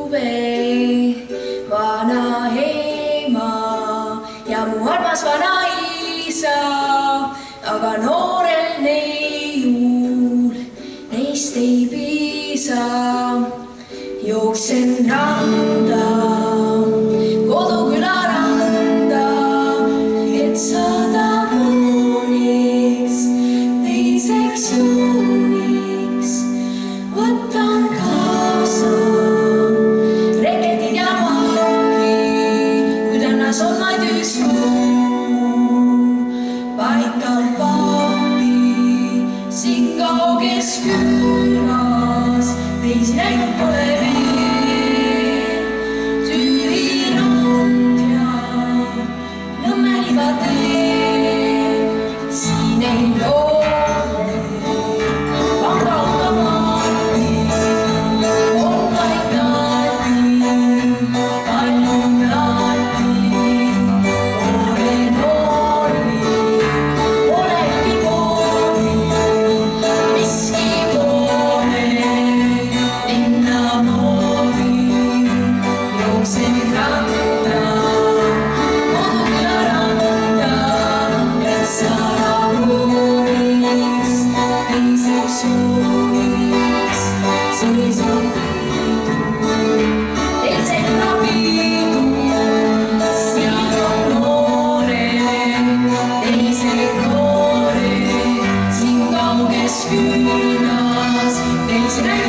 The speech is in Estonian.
suve, vana ema ja mu armas vanaisa, aga noorel neiul neist ei piisa. Jooksen randa, koduküla randa, et saada mooniks, teiseks juuniks. Võtan kaasa reketid ja maaki, kuid annas on vaid üks kuu. Paikan papi siin kauges külas, teisi näinud pole veel. Tüüri rand ja Nõmmeliiva tee, siin ei ole pangaautomaati, on vaid naati, palju naati. Olen noori, olegi kooli, miski poole linna moodi. Jooksen randa, koduküla randa, et saada mooniks, teiseks juuniks. Siis on piidu, teisel ka piidu, seal on noored, teised noored, siin kauges külas, teisi näinud